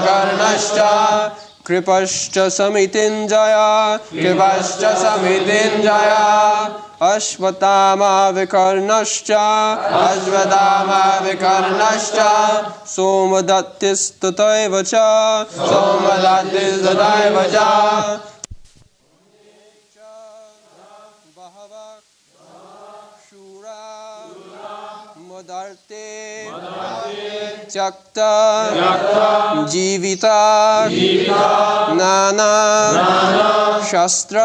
कर्णश्च कृपश्च समितिञ्जय अश्वत्थामा विकर्णश्च सोमदत्तिस्तथैव च बहवः शूरा मदर्ते त्यक्त जीविता नाना शस्त्र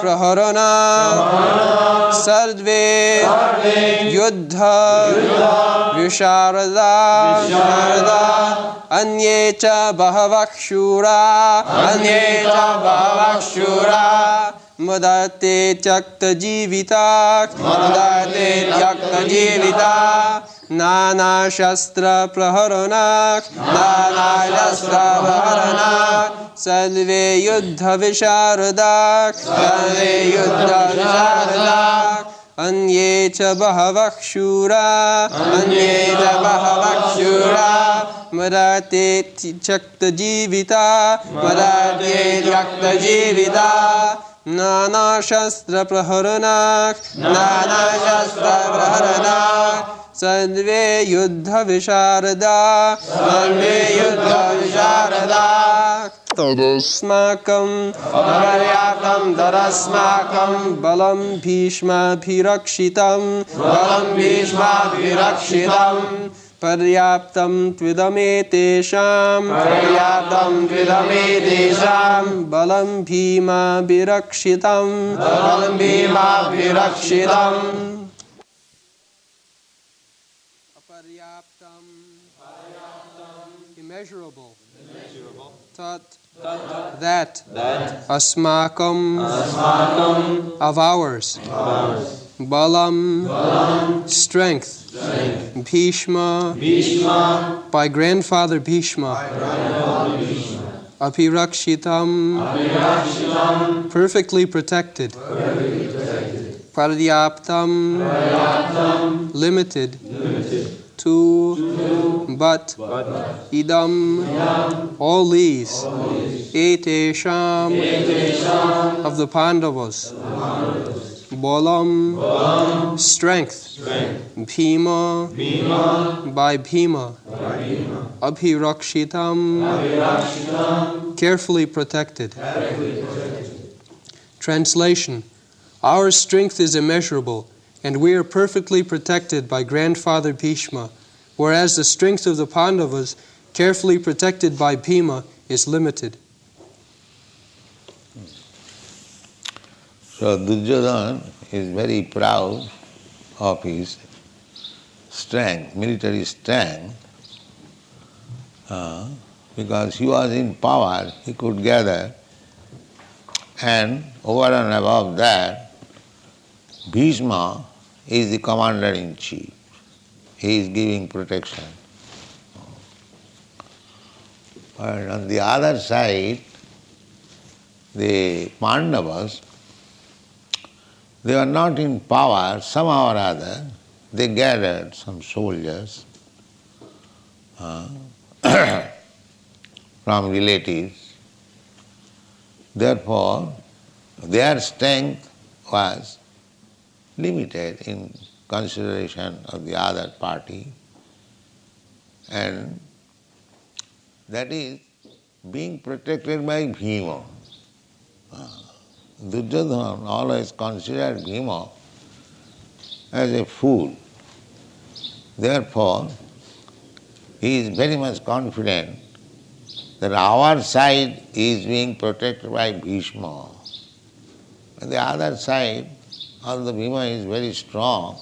प्रहरणा सर्वे युद्ध विशारदा अन्ये च बहवः शूरा मदर्ते त्यक्त जीविता नाना शस्त्र प्रहरणा सर्वे युद्ध विशारदा अन्ये च बहवः शूरा मदर्ते त्यक्त जीविता नाना शस्त्र प्रहरणा सर्वे युद्ध विशारदा तदस्माकं बलं भीष्माभिरक्षितं पर्याप्तं त्विदमेतेषां बलं भीमाभिरक्षितं अपर्याप्तं immeasurable tat that asmakam of ours balam strength Bhishma by grandfather Bhishma Apirakshitam perfectly protected Paryaptam limited to but idam all these etesham of the Pandavas Balam strength Bhima by Bhima Abhirakshitam carefully protected. Translation: Our strength is immeasurable and we are perfectly protected by grandfather Bhishma, whereas the strength of the Pandavas, carefully protected by Bhima, is limited. So Duryodhana is very proud of his strength, military strength, because he was in power, he could gather, and over and above that, Bhishma is the commander-in-chief. He is giving protection. But on the other side, the Pandavas, they were not in power, somehow or other, they gathered some soldiers from relatives. Therefore, their strength was limited in consideration of the other party, and that is being protected by Bhima. Duryodhana always considered Bhima as a fool. Therefore, he is very much confident that our side is being protected by Bhishma. And the other side, although Bhima is very strong,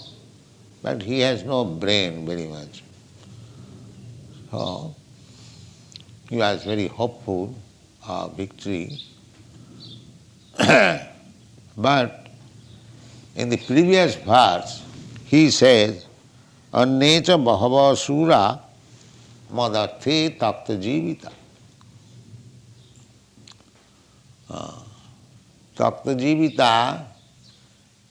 but he has no brain very much. So, he was very hopeful of victory. But in the previous verse, he says, Annecha bahava sura madathe takta jivita. Takta jivita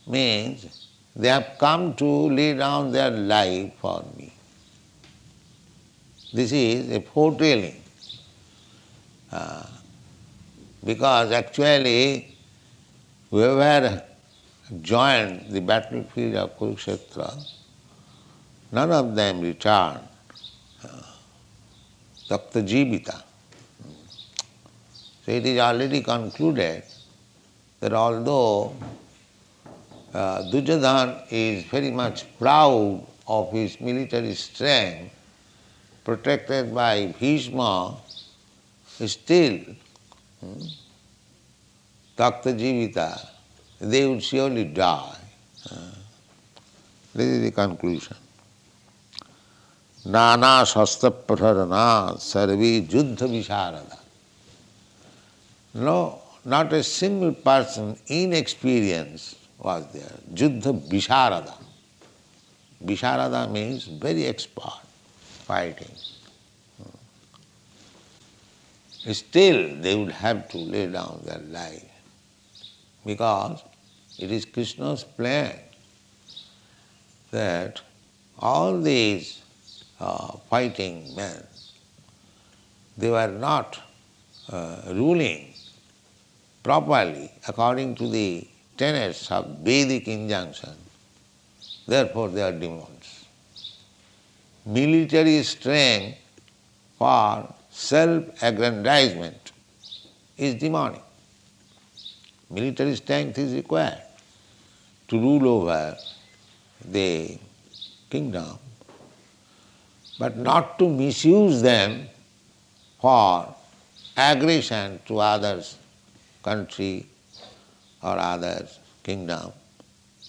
means they have come to lay down their life for me. This is a foretelling. Because actually, whoever joined the battlefield of Kurukshetra, none of them returned Takta Jivita. So it is already concluded that although Duryodhana is very much proud of his military strength, protected by Bhishma, still Takta Jivita, they would surely die. This is the conclusion. Nana shastra praharana sarve juddha visharada. No, not a single person inexperienced was there. Juddha visharada. Visharada means very expert fighting. Still they would have to lay down their life because it is Krishna's plan that all these fighting men, they were not ruling properly according to the tenets of Vedic injunction. Therefore they are demons. Military strength for self-aggrandizement is demonic. Military strength is required to rule over the kingdom, but not to misuse them for aggression to others' country or others' kingdom.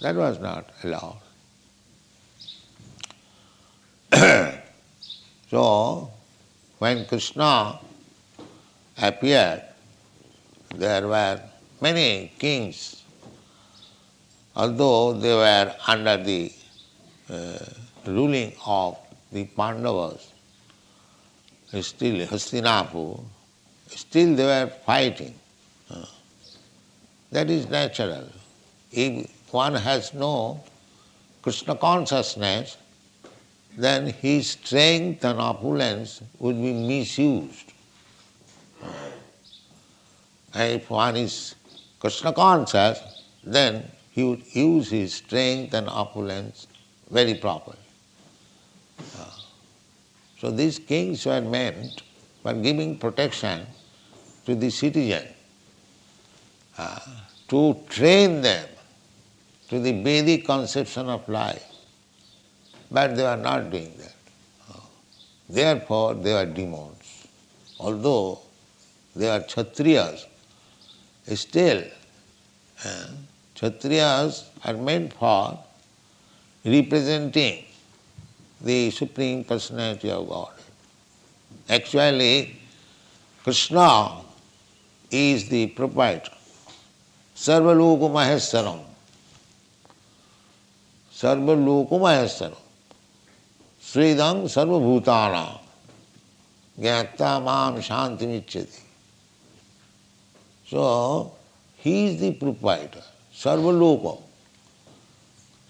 That was not allowed. So, when Krishna appeared, there were many kings, although they were under the ruling of the Pandavas, still Hastinapur, still they were fighting. That is natural. If one has no Krishna consciousness, then his strength and opulence would be misused. And if one is Krishna conscious, then he would use his strength and opulence very properly. So these kings were meant for giving protection to the citizen, to train them to the Vedic conception of life. But they are not doing that. Therefore they are demons. Although they are Kshatriyas, still Kshatriyas are meant for representing the Supreme Personality of God. Actually, Krishna is the proprietor. Sarvaloka Maheswaram. Sarvaloka Maheswaram. Sridam Sarvabhutana. Gyata Mam Shantimichyati. So, he is the proprietor. Sarvaloka.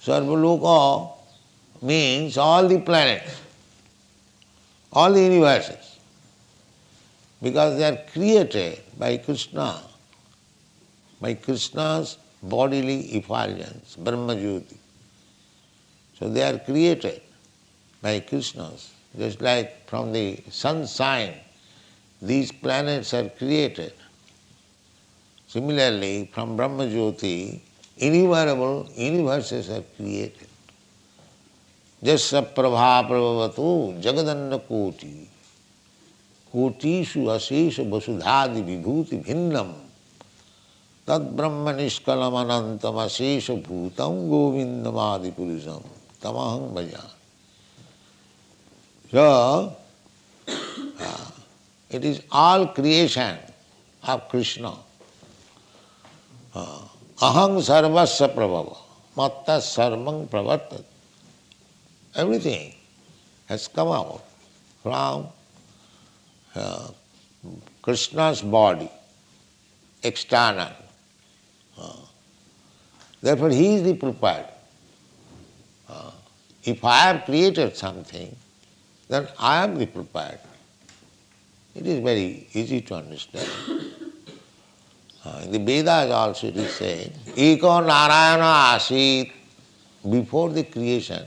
Sarvaloka means all the planets, all the universes, because they are created by Krishna, by Krishna's bodily effulgence, Brahma-jyoti. So they are created by Krishna's, just like from the sunshine, these planets are created. Similarly, from Brahma-jyoti, innumerable universes are created. Jasya prabha prabhavatu jagadanna koti kotishu asesha vasudhadi vibhuti bhinnam tad brahma nishkalam anantam asesha bhutam govindamadi purusham tamaham bhajan. So, it is all creation of Krishna. Aham sarvasya prabhava matta sarvang pravartat. Everything has come out from Krishna's body, external. Therefore, he is the proprietor. If I have created something, then I am the proprietor. It is very easy to understand. In the Vedas also it is said, Eko Narayana Asit, before the creation,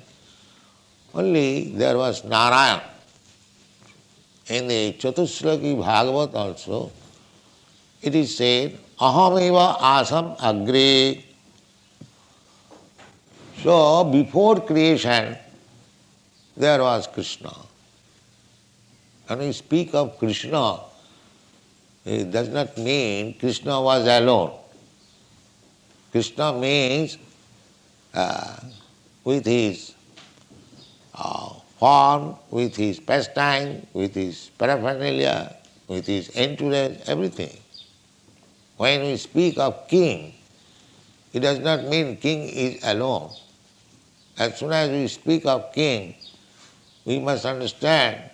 only there was Narayan. In the Chatushlaki Bhagavat also, it is said, Ahameva Asam Agre. So, before creation, there was Krishna. When we speak of Krishna, it does not mean Krishna was alone. Krishna means with his form, with his pastime, with his paraphernalia, with his entourage, everything. When we speak of king, it does not mean king is alone. As soon as we speak of king, we must understand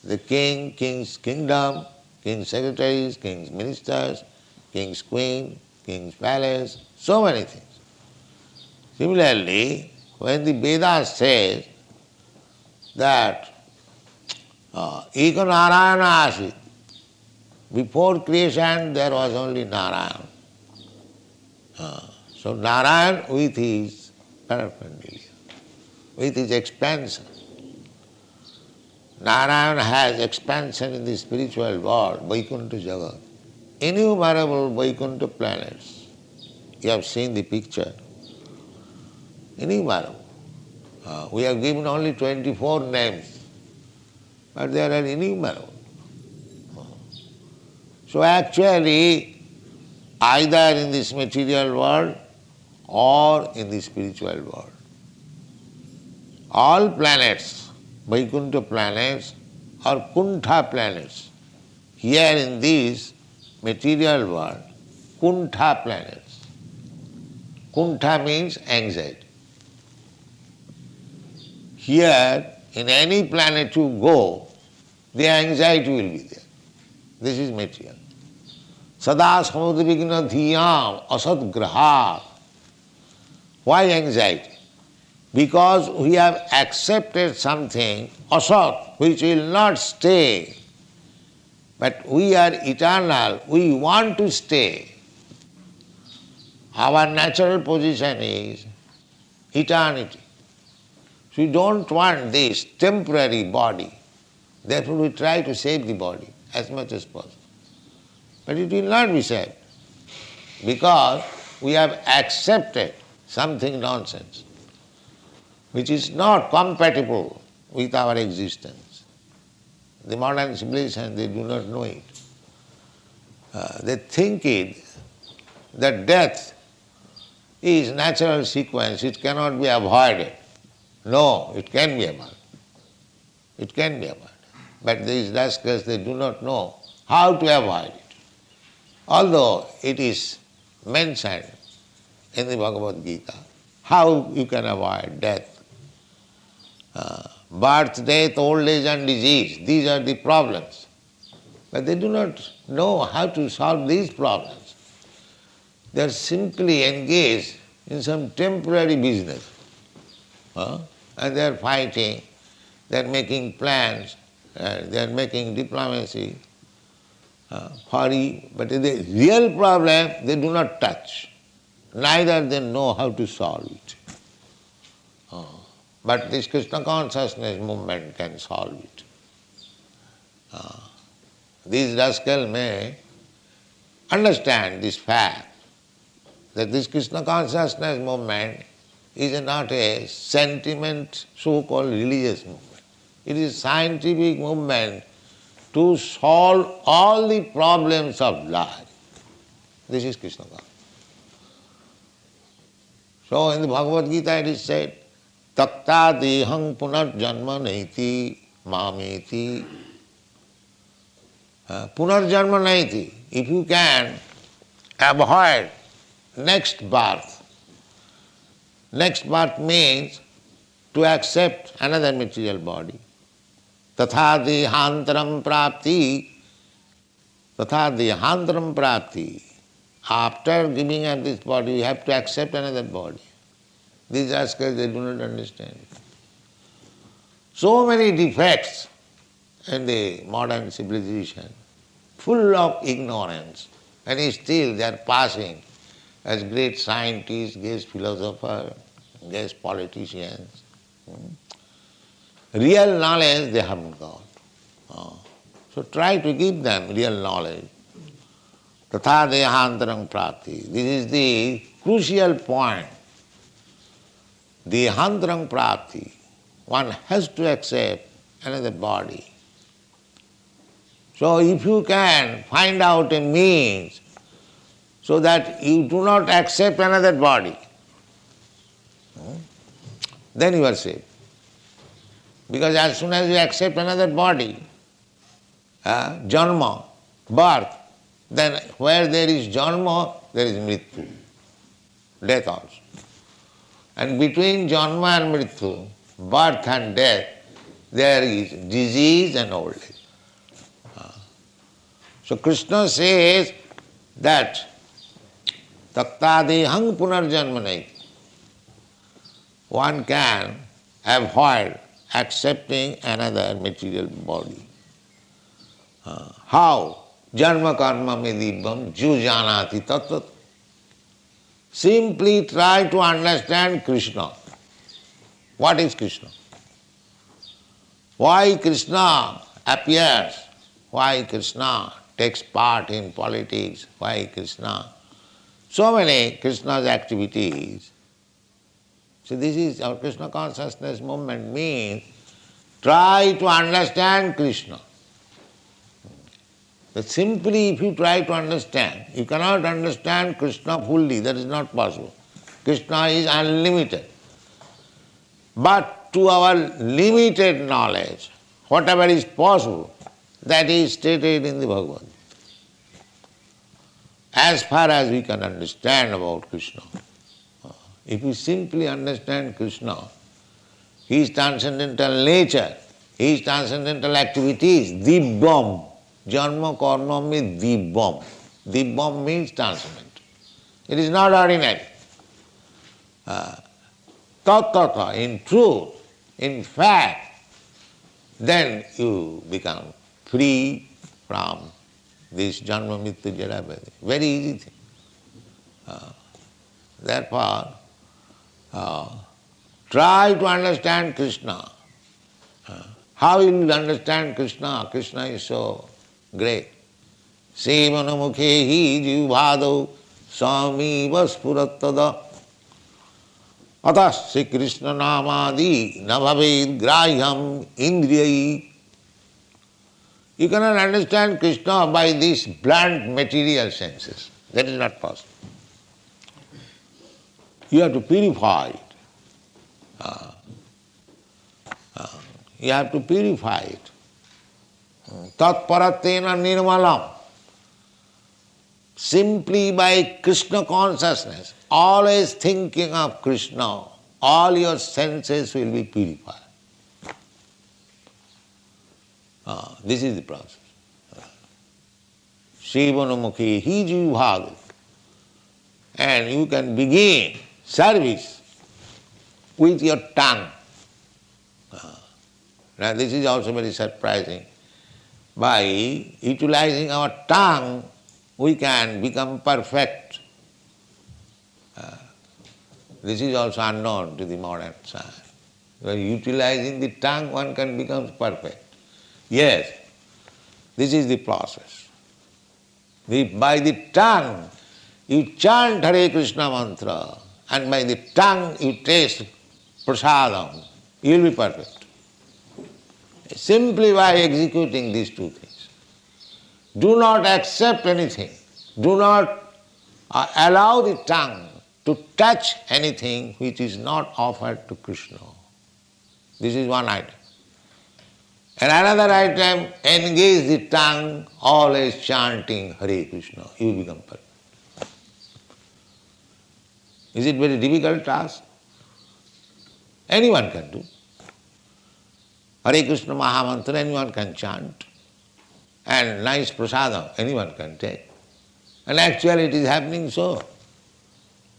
the king, king's kingdom, king's secretaries, king's ministers, king's queen, king's palace, so many things. Similarly, when the Vedas says that Eka Narayana Asit, before creation there was only Narayan. So Narayan with his paraphernalia, with his expansion. Narayan has expansion in the spiritual world, Vaikuntha Jagat. Innumerable Vaikuntha planets. You have seen the picture. Innumerable. We have given only 24 names, but there are innumerable. So actually, either in this material world or in the spiritual world, all planets, Vaikuntha planets or Kuntha planets, here in this material world, Kuntha planets. Kuntha means anxiety. Here, in any planet you go, the anxiety will be there. This is material. Sada samudrigna dhiyam asad graha. Why anxiety? Because we have accepted something, asat, which will not stay. But we are eternal, we want to stay. Our natural position is eternity. So we don't want this temporary body. Therefore we try to save the body as much as possible. But it will not be saved because we have accepted something nonsense which is not compatible with our existence. The modern civilization, they do not know it. They think it that death is natural sequence, it cannot be avoided. No, it can be avoided. It can be avoided. But these rascals, they do not know how to avoid it. Although it is mentioned in the Bhagavad Gita, how you can avoid death. Birth, death, old age and disease, these are the problems. But they do not know how to solve these problems. They are simply engaged in some temporary business. And they are fighting, they are making plans, they are making diplomacy, but the real problem they do not touch. Neither they know how to solve it. But this Krishna consciousness movement can solve it. These rascals may understand this fact that this Krishna consciousness movement is not a sentiment, so-called religious movement. It is a scientific movement to solve all the problems of life. This is Krishna consciousness. So in the Bhagavad Gita it is said, Takta dehang punarjanma naiti mameti. Punarjanma naiti. If you can avoid next birth means to accept another material body. Tatha dehantaram prapti. After giving up this body, you have to accept another body. These rascals, they do not understand. So many defects in the modern civilization, full of ignorance, and still they are passing as great scientists, great philosophers, great politicians. Real knowledge they haven't got. So try to give them real knowledge. Tatha dehantarang prati. This is the crucial point. Dehantarang prati. One has to accept another body. So if you can find out a means so that you do not accept another body, then you are safe. Because as soon as you accept another body, janma, birth, then where there is janma, there is mrityu, death also. And between janma and mrityu, birth and death, there is disease and old age. So Krishna says that taktadehang punarjanmanai. One can avoid accepting another material body. How? Janma karma me dibbam jujanati tattvat. Simply try to understand Krishna. What is Krishna? Why Krishna appears? Why Krishna takes part in politics? Why Krishna? So many Krishna's activities. So this is our Krishna consciousness movement means try to understand Krishna. But simply if you try to understand, you cannot understand Krishna fully, that is not possible. Krishna is unlimited. But to our limited knowledge, whatever is possible, that is stated in the Bhagavad Gita. As far as we can understand about Krishna, if we simply understand Krishna, His transcendental nature, His transcendental activities, dibbam, janma karma means dibbam. Dibbam means transcendent. It is not ordinary. Tattata, in truth, in fact, then you become free from this janma mrityu jara vyadhi. Very easy thing. Therefore, try to understand Krishna. How you will understand Krishna? Krishna is so great. Sevanamukhehi jivado sami vaspuratada atasya Krishna namadi nabhaved grahyam indriyai. You cannot understand Krishna by these blunt material senses. That is not possible. You have to purify it. You have to purify it. Tat paratena nirmalam. Simply by Krishna consciousness, always thinking of Krishna, all your senses will be purified. This is the process. Shivanamukhi hijivhadu. And you can begin service with your tongue. Now this is also very surprising. By utilizing our tongue, we can become perfect. This is also unknown to the modern science. By utilizing the tongue, one can become perfect. Yes, this is the process. By the tongue, you chant Hare Krishna mantra, and by the tongue you taste prasadam, you will be perfect. Simply by executing these two things. Do not accept anything. Do not allow the tongue to touch anything which is not offered to Krishna. This is one item. And another item, engage the tongue always chanting Hare Krishna. You will become perfect. Is it very difficult task? Anyone can do. Hare Krishna Mahamantra anyone can chant. And nice prasadam anyone can take. And actually it is happening so.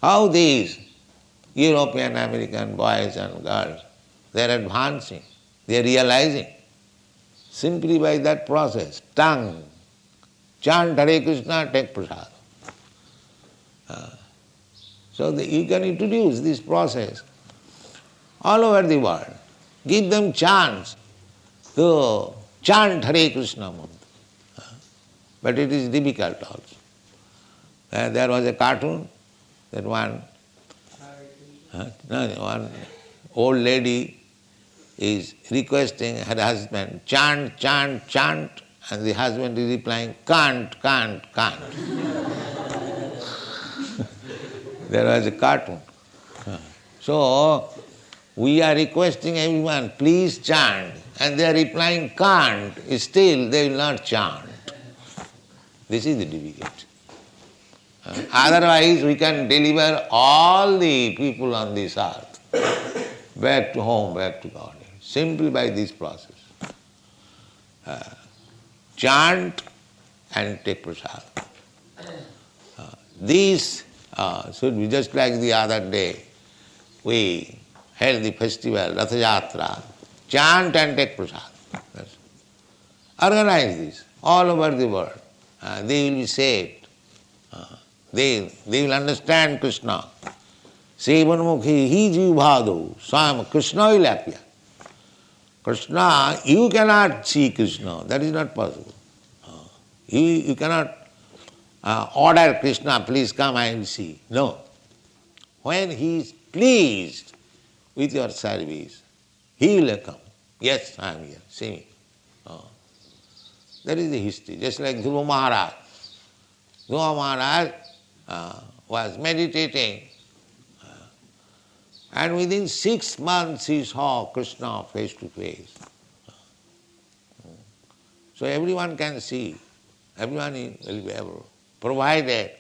How these European, American boys and girls, they are advancing, they are realizing. simply by that process, tongue. Chant Hare Krishna, take prasad. So you can introduce this process all over the world. Give them chance to chant Hare Krishna mantra. But it is difficult also. There was a cartoon that one old lady is requesting her husband, chant, chant, chant, and the husband is replying, can't, can't, can't. There was a cartoon. So, we are requesting everyone, please chant, and they are replying, can't, still they will not chant. This is the difficulty. Otherwise, we can deliver all the people on this earth back to home, back to God, simply by this process. Chant and take prasad. These should be just like the other day. We held the festival, Ratha Yatra. Chant and take prasad. Organize this all over the world. They will be saved. They will understand Krishna. Sevanmukhi hi jivbhado, Swam, Krishna will appear. Krishna, you cannot see Krishna, that is not possible. You cannot order Krishna, please come, I will see. No. When he is pleased with your service, he will come. Yes, I am here, see me. That is the history. Just like Dhruva Maharaj. Dhruva Maharaj was meditating, and within 6 months he saw Krishna face to face. So everyone can see, everyone will be able, provided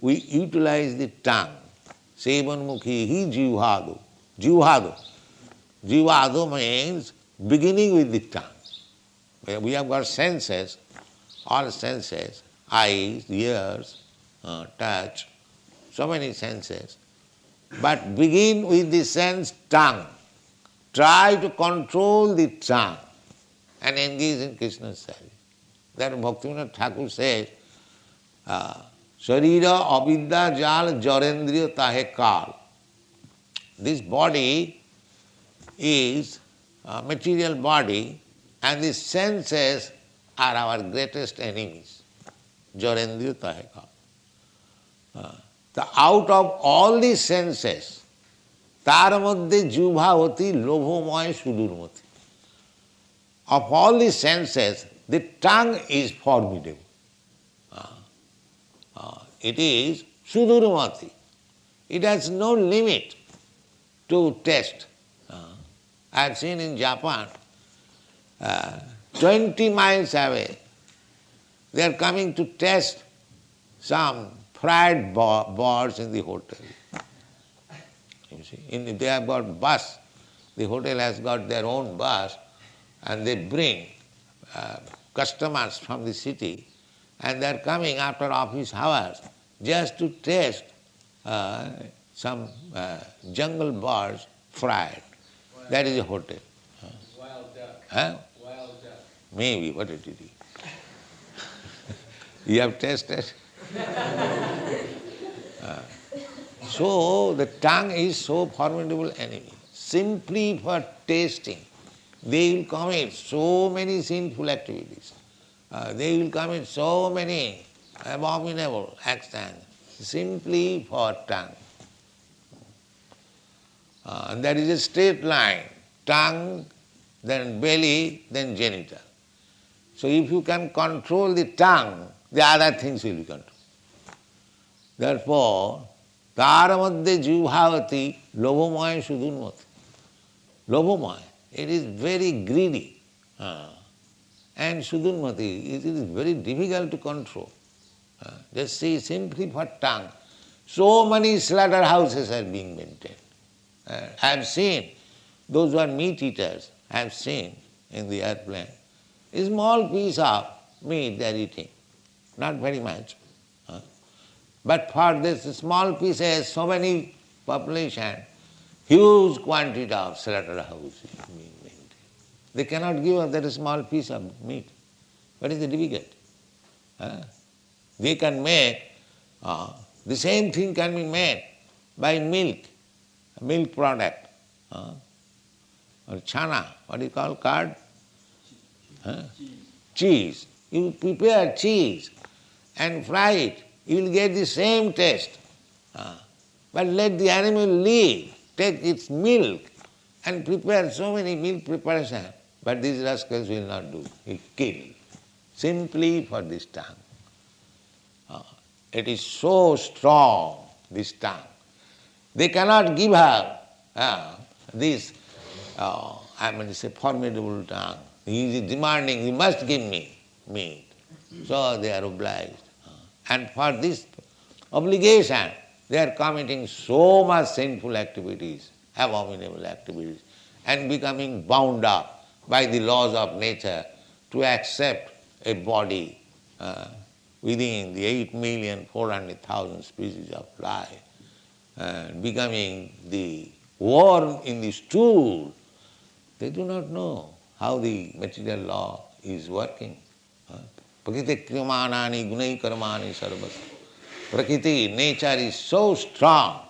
we utilize the tongue. Sevanmukhi hi jivhado. Jivhado. Jivhado means beginning with the tongue. We have got senses, all senses, eyes, ears, touch, so many senses. But begin with the sense tongue. Try to control the tongue and engage in Krishna's service. That Bhaktivinoda Thakur says, Sharira avidya jal jarendriya tahe kal. This body is a material body, and the senses are our greatest enemies. Jarendriya tahe kal. Out of all the senses, tar madhye jubhavati lobhomoy sudurmati. Of all the senses, the tongue is formidable. It is sudurmati. It has no limit to taste. I have seen in Japan, 20 miles away, they are coming to test some fried birds in the hotel. You see, they have got bus. The hotel has got their own bus, and they bring customers from the city, and they are coming after office hours just to taste some jungle birds fried. That is a hotel. Wild duck. Huh? Wild duck. Maybe, what it is. You have tasted? So the tongue is so formidable enemy. Simply for tasting, they will commit so many sinful activities. They will commit so many abominable acts simply for tongue. And there is a straight line, tongue, then belly, then genital. So if you can control the tongue, the other things will be controlled. Therefore, tara madhye jivbhavati lobhomoy sudurmati. Lobhomoy, it is very greedy. And sudurmati, it is very difficult to control. Just see, simply for tongue, so many slaughterhouses are being maintained. I have seen, those who are meat eaters, I have seen in the airplane, a small piece of meat they are eating, not very much. But for this small pieces, so many population, huge quantity of slaughterhouses being maintained. They cannot give us that small piece of meat. What is the difficult? They can make, the same thing can be made by milk, a milk product, or chana, what do you call curd? Cheese. You prepare cheese and fry it, you will get the same taste. But let the animal live, take its milk and prepare so many milk preparations. But these rascals will not do. He kill simply for this tongue. It is so strong, this tongue. They cannot give her this, it's a formidable tongue. He is demanding, you must give me meat. So they are obliged. And for this obligation, they are committing so much sinful activities, abominable activities, and becoming bound up by the laws of nature to accept a body within the 8,400,000 species of life, and becoming the worm in the stool. They do not know how the material law is working. Prakriti kriyamanani gunai karmani sarvas. Prakriti, nature is so strong,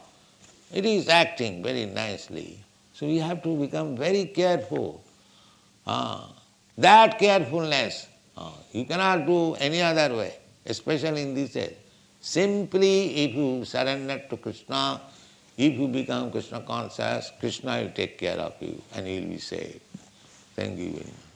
it is acting very nicely. So we have to become very careful. That carefulness, you cannot do any other way, especially in this age. Simply if you surrender to Krishna, if you become Krishna conscious, Krishna will take care of you and you will be saved. Thank you very much.